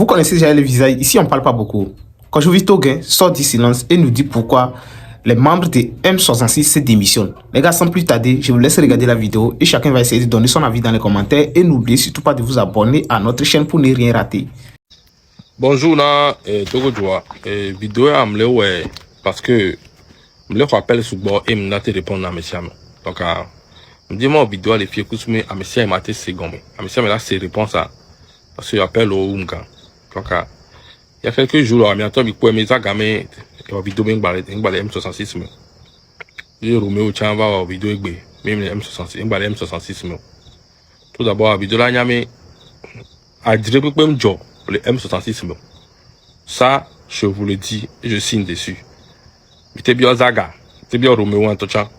Vous connaissez déjà les visages, ici on ne parle pas beaucoup. Quand je vis Toguin sort du silence et nous dit pourquoi les membres de M66 se démissionnent. Les gars, sans plus tarder, je vous laisse regarder la vidéo et chacun va essayer de donner son avis dans les commentaires. Et n'oubliez surtout pas de vous abonner à notre chaîne pour ne rien rater. Bonjour, Togo Joa. Vidéo à me parce que me rappelle sur bord et me te répondre à mes chams. Donc, me dis moi vidéo les filles que à mes chams maté second. À mes chams là c'est réponse à parce que j'appelle au Unga. Donc, il y a quelques jours, à bientôt, il peut mes agamés et vidéo M66. Je Roméo Chamba vidéo même M66, M66. Tout d'abord, vidéo là, à dire que même job le M66. Ça, je vous le dis et je signe dessus. C'était bien Zaga, c'était bien Roméo Antocha.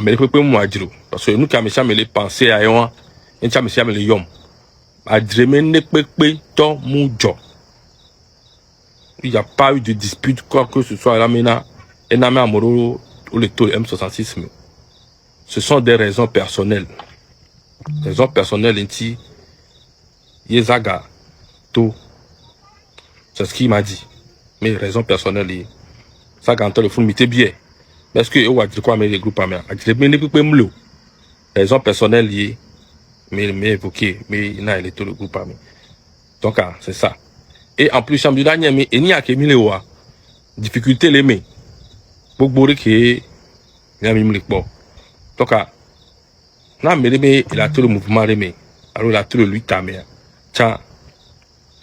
Mais il faut moi dire parce que nous qui avons les pensées à yon, et qui avons les yom. À dire mais ne peut pas tant moujo. Il n'y a pas eu de dispute quoi que ce soit là maintenant. Et n'a même amoureux ou le taux M66. Ce sont des raisons personnelles. Raisons personnelles inti. Yezaga, tout. C'est ce qu'il m'a dit. Mais raisons personnelles. Ça quand le fond m'était bien. Parce que on va dire quoi mais les groupes américains. À dire mais ne peut pas me le. Raisons personnelles liées. Mais évoqué. Mais il n'a les tout le groupe américain. Donc c'est ça. Et en plus, chambre dernier, mais il n'y a que mille euros. Difficulté les mains. Beaucoup de qui il y a mis le bon. Donc là, mais il a tout le mouvement les mains. Alors il a tout le lutte à main. Tiens,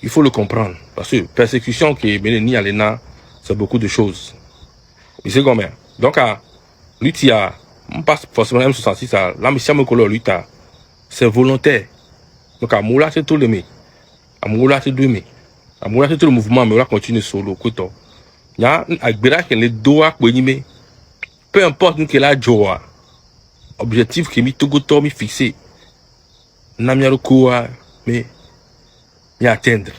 il faut le comprendre. Parce que persécution qui est menée à l'ENA, c'est beaucoup de choses. Mais c'est combien? Donc lutte, il y a, on passe forcément M66, là, mais si on me lutte, c'est volontaire. Donc à Moula, c'est tout le mains. À Moula, c'est deux mains. À Moula, c'est tout le mouvement, mais on va continuer solo. Il y a un béra qui est les doigts, peu importe nous qui est là, Joa. Objectif qui est mis tout mi fixé. N'a mis le coup, mais y atteindre.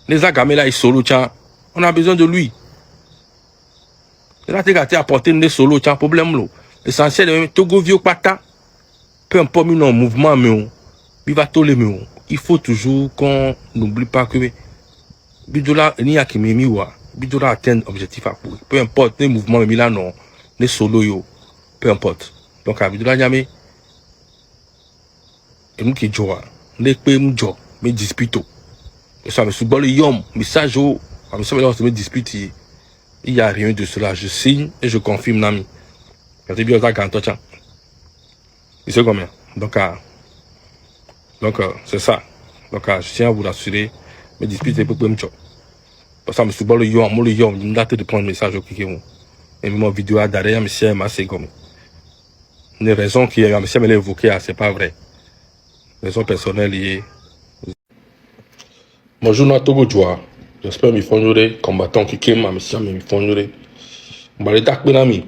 Les agamés là, ils solo, tiens, on a besoin de lui. Là, tu as apporté des solo, tiens, problème, là. L'essentiel, c'est Togo vieux pata. Peu importe, nous, mouvement, mais il va tout les mieux. Il faut toujours qu'on n'oublie pas que Bidola, il n'y a qui m'aime, Bidola atteint l'objectif à courir. Peu importe, les mouvements, mais là, non, les solo, yo, peu importe. Donc, à Bidola, Nyame, et nous qui jouons, les pays, nous jouons, mais disputons. Et ça me souvent le yom, message au, à me dispute, il n'y a rien de cela. Je signe et je confirme, Nami. Quand tu es bien, ça, il sait combien. Donc, c'est ça. Donc, je tiens à vous rassurer, mes disputes, c'est pour me jouer. Parce que ça me souvent le yom, je me date de prendre le message au kikémou. Et mon vidéo à derrière, monsieur, c'est comme. Les raisons qui a monsieur me l'a évoqué, c'est pas vrai. Raisons personnelles liées. Bonjour, na Togo Joa. J'espère que mes fonds combattants qui kema, monsieur, mes fonds le dark benami.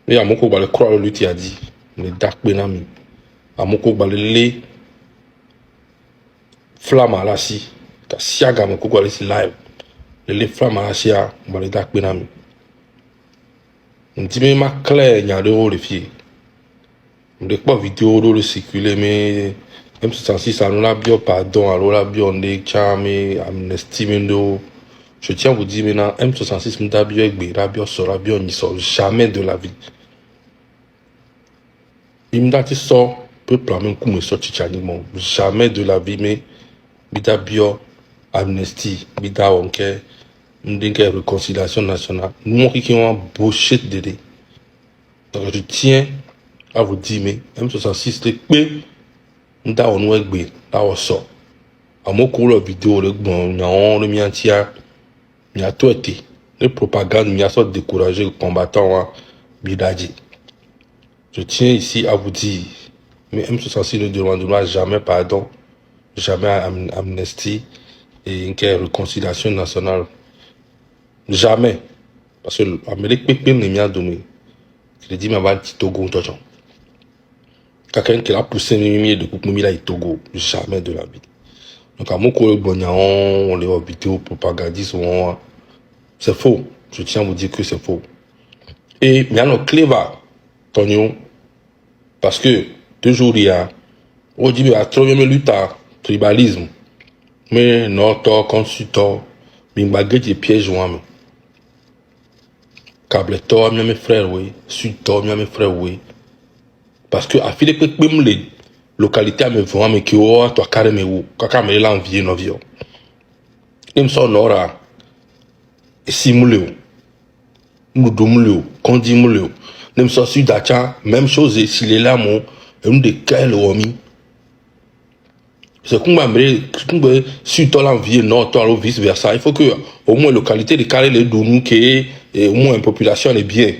Et à mon coup, le croire le lutti a dit. Le dark benami. À mon coup, le flamme à la si. T'as siaga mon coup, le live. Le flamme à la si, le dark benami. On dit, mais ma claire, il y a de haut les filles. On ne pas vidéo de le circuler, mais M66, alors là, bien, pardon, alors là, bien, on est charmé, amnesty, je tiens à vous dire maintenant, M66, m'da bien, bien, sera bien, on n'y sort jamais de la vie. Il m'a dit, sort, peut plamer un coup, mais sort, jamais de la vie, mais, m'da bien, amnesty, m'da, on m'da, réconciliation nationale. Nous, qui ont un bullshit de donc, je tiens à vous dire, mais M66, les clés, m'da, on est là, on sort. À mon cours, la vidéo, le bon, le mien tia, il a tout été. Les propagandes, il a soit découragé le combattant, Bidadji. Je tiens ici à vous dire, mais M66 ne demandera jamais pardon, jamais amnesty et une réconciliation nationale. Jamais. Parce que l'Amérique peut me m'a donné. Je dis, mais va Togo, quelqu'un qui a poussé une de coupe, il a Togo. Jamais de la vie. Donc, à mon collègue Bognan, les vidéos propagandistes, c'est faux. Je tiens à vous dire que c'est faux. Et il y a un cléva, Tonio, parce que toujours il y a, on dit, mais à trouver mes luttes, tribalisme. Mais non, tort, contre sur tort. Mais baguette et piège, moi. Câble tort, mes frères, oui. Sur tort, mes frères, oui. Parce que, à fil de même les localités, me vont, mais qui ont, toi, carrément, ou, quand me l'envie, non, vieux. Il me semble, n'aura. Et si, moulé, nous moulé, qu'on dit moulé. Il me semble, si d'acha, même chose, et s'il est là, mon, une de quel homme. C'est comme si tu as l'envie, non, tu as vice versa. Il faut que, au moins, la localité de carré les doux, et au moins, la population est bien.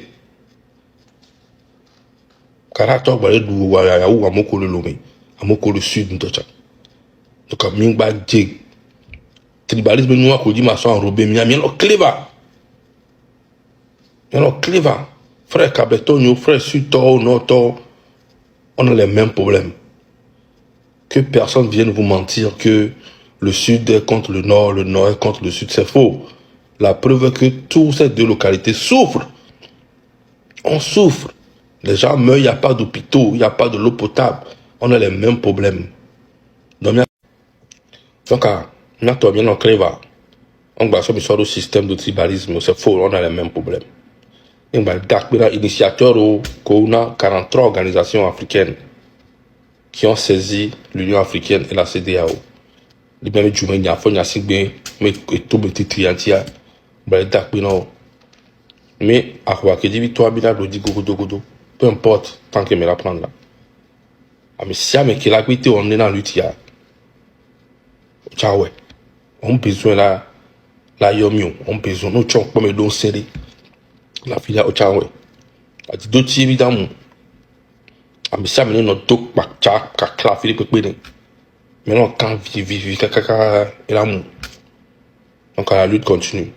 Car toi, tu doux, à Moko le Lomé, à Moko le Sud, donc, à Mingba Djeg. Tribalisme, nous, à Kodi, ma soeur enrobé, mais il y a un cléva. Il y a un cléva. Frère Cableton, frère Sud, non, on a les mêmes problèmes. Que personne vienne vous mentir que le Sud est contre le Nord est contre le Sud, c'est faux. La preuve est que toutes ces deux localités souffrent. On souffre. Les gens meurent, il n'y a pas d'hôpitaux, il n'y a pas de l'eau potable. On a les mêmes problèmes. Donc, toi bien en cléva. On va sur le système de tribalisme, c'est faux, on a les mêmes problèmes. On va initiateur qu'on a 43 organisations africaines qui ont saisi l'Union africaine et la CEDEAO. Les mêmes jours, il y a mais tout petit triantia, mais à quoi que dit toi, godo, peu importe, tant que me la prendre là. Ah, mais si avec la qualité, on est dans l'outil, ciao, on besoin la yomion, on besoin, nous tchons, comme le don serré, la filière au ciao, a dit d'autres évidemment. Mais ça me notre dos kakla Philippe Pédé. Mais non, quand vive kaka et l'amour. Donc la lutte continue.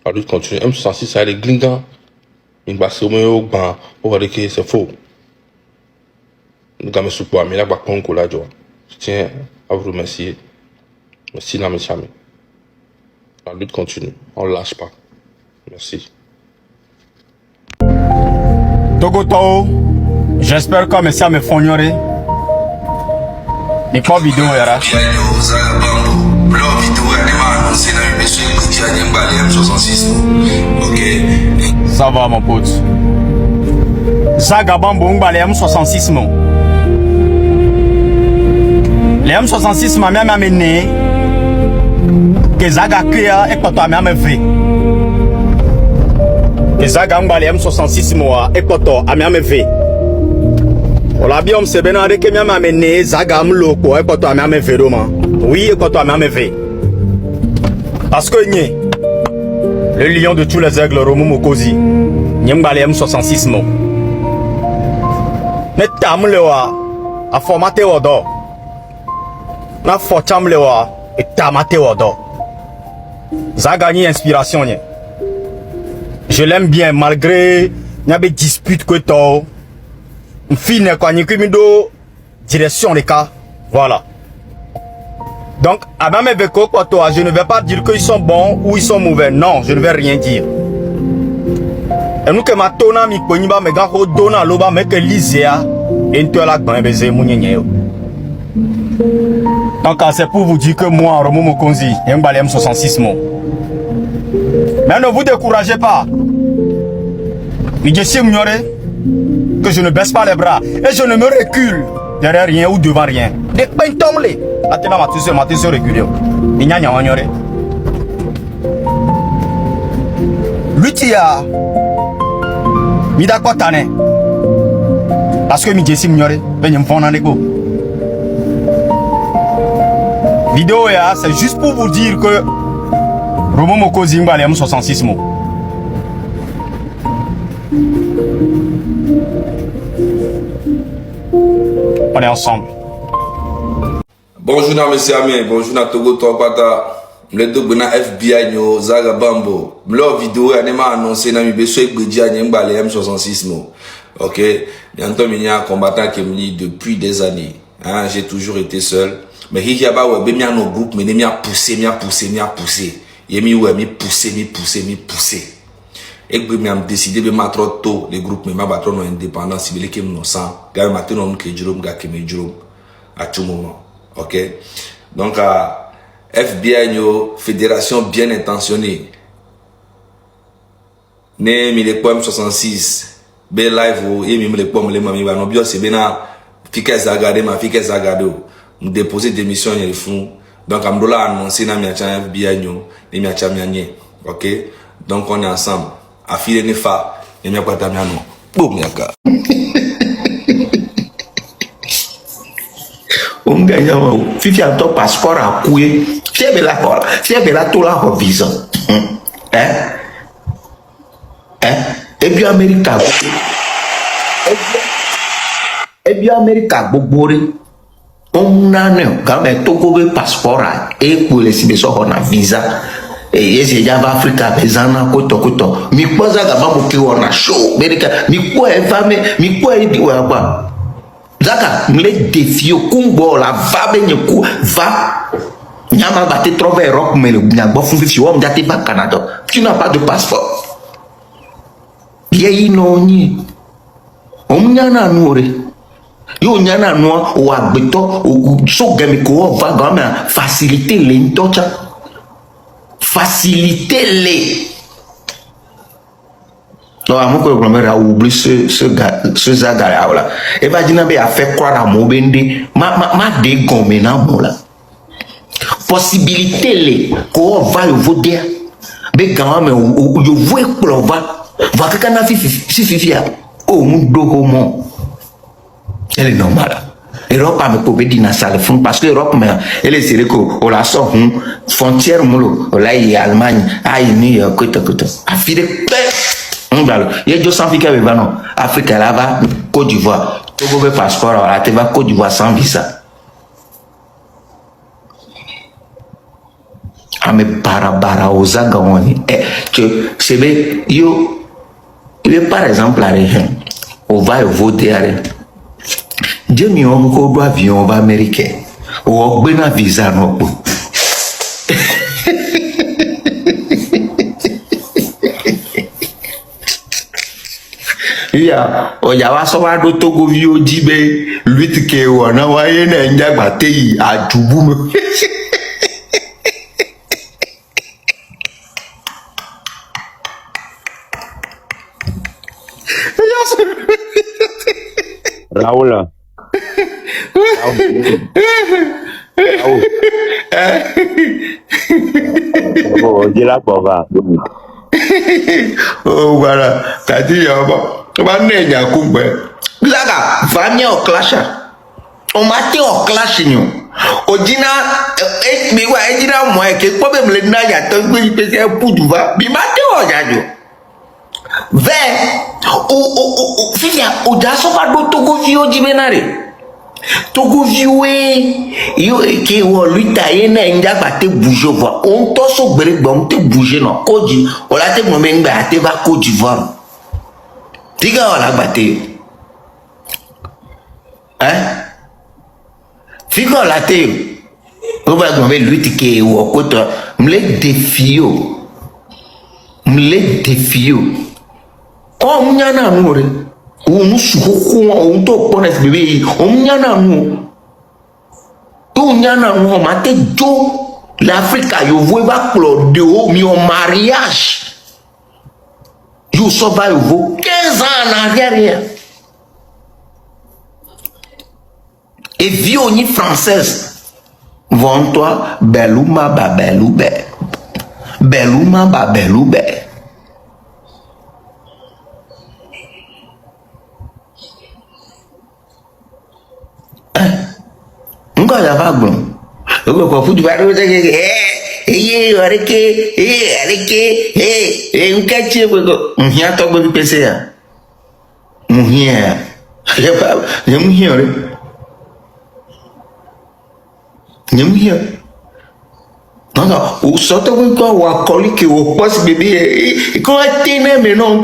La lutte continue. M66 ça les glingans. Il va se mettre au banc. On va dire que c'est faux. Nous avons support mais là bah qu'on colla joie. Je tiens à vous remercier. Merci na mes amis. La lutte continue. On lâche pas. Merci. Togoto. J'espère que monsieur me fognoré. Et pas vidéo là. Ça va mon pote. Zagabambo ngbalé M66 mon. Les M66 m'a même amené que Zaga Kuya et Poto m'a même fait. Que Zaga ngbalé M66 moi et Poto a même fait. Ola bien on se benade que m'a amené Zagam loko e koto a me fait doma. Oui e koto a me fait. Parce que ni le lion de tous les aigles Romo Mokozi nyembale M66 mo. Mais tamlewa a formaté odo. Na fortamlewa et tamate odo. Zaga ni inspiration ni. Je l'aime bien malgré n'abe dispute que to. Fine quoi ni kumido direction les cas voilà. Donc à même avec quoi toi je ne vais pas dire qu'ils sont bons ou ils sont mauvais, non, je ne vais rien dire. Et nous que ma tona mi koniba me ga ho dona loba me que lisea into la gban beze munyenye. Donc c'est pour vous dire que moi Romo Mokonzi Mbale M66 mon. Mais ne vous découragez pas. Je suis ignoré que je ne baisse pas les bras et je ne me recule derrière rien ou devant rien. Des pentomles. Attends, ma tu se reculer. Il n'y a rien. Lutia. Mida quoi tane. Parce que mi jessi ignoré. Ben y me font en égo. Vidéo c'est juste pour vous dire que Romo Mokozi Mbale M66 mo. On est ensemble. Bonjour na monsieur Amé, bonjour na Togo Topata. Le double na FBI nyo Zaga Bambo. M'lo vidéo ya nema annoncé na mi beso ekbeji a Mbale M66 mo. OK, bientôt minya combattant qui me dit depuis des années. Hein, j'ai toujours été seul. Mais il y a pas ouais, ben mi no groupe mais mi a poussé. Yemi ouais mi poussé. Et puis me décidé de mettre tôt les groupes mais ma battre non indépendance civile qui me sang. Gars maintenant on que Jérôme gars qui me Jérôme à tout moment. ok? Donc, FBI, une fédération bien intentionnée. Né mi les poèmes 66 be live ou et mi les poèmes les mami ba no bio c'est bena fika zagade ma fika zagado me déposer démission il font donc amdola annoncer na mi acha FBI nyo ni mi acha mi anye ok donc on est ensemble a file ne fa ni mi akwata mi ano boum yaka Gagnant fifi a ton passeport à couiller fier la cola fier la tout la visa et puis Amérique gbogbo on a ne quand même Togo be passeport et pour les sibeso on a visa et c'est Java Africa bezana koto mi poza gaba boki on a show America mi ko e fame mi ko e di wa kwa zaka mle défio kumbo la va benyeku va nyama ba te trouver Europe mais le nyagbo fun fifi wo mjate ba Canada tu n'as pas de passeport yeyi no nyi omnyana nuore yo nyana no wa gbeto so gemi ko va gama faciliter les ntocha faciliter les non amoko le premier a oublié ce zagara là et va dire be a fait croire à mo bende ma de gomme na mo là possibilité les ko va yo dia be gama me yo voe ko va que kana fifi oh mon homo elle est normale Europe a me pobe di na salle fond parce que Europe mais elle est sérieux ko o la so frontière mulo o la y Allemagne ay New York koto afide ngalo ye jo sans fika be non Afrique là va Côte d'Ivoire Togo be passeport là te va Côte d'Ivoire sans visa ame bara ozaga woni que c'est yo par exemple la région on va voter Dieu mi on ko do avion va américain o gbe na visa no po ya o ya wa so wa do Togo vi o di be luit ke wo na wa ye na njagba te yi ajubu me Raoul. Oh, dis la pauvre. Oh, voilà. T'as dit, on va aller à Kumbe. Zaga, va venir au clash. On m'a dit au clash, nous. Au dîner, mais ouais, dîner, moi, que problème le n'a ya tant que il peut un coup de va. Mais m'a dit au jadio. Filia, o daso va do Togo vio di benare. Togo vio yo ke wo luita yena nja ba te bouger voix. On to so gbere gbom te bouger no. Koji, o la te mo me ngba te va Côte d'Ivoire. Diga o la gbate. Figa o la te. O ba gbom me luita ke wo koto mle défio. Oh mnyana nure umusuko on to pone bébé on mnyana nu to mnyana nu mate jo l'Afrique yo voe ba clo de o mi en mariage yo so va yo 15 ans en arrière et vioni française vont toi beluma ba belube beluma ba belube. Nunca já vai bom. Eu vou fui de vários um catinho ria to go PC ya ria ya ria não o só to go ko wa koli que o posse bebê e com a tena me não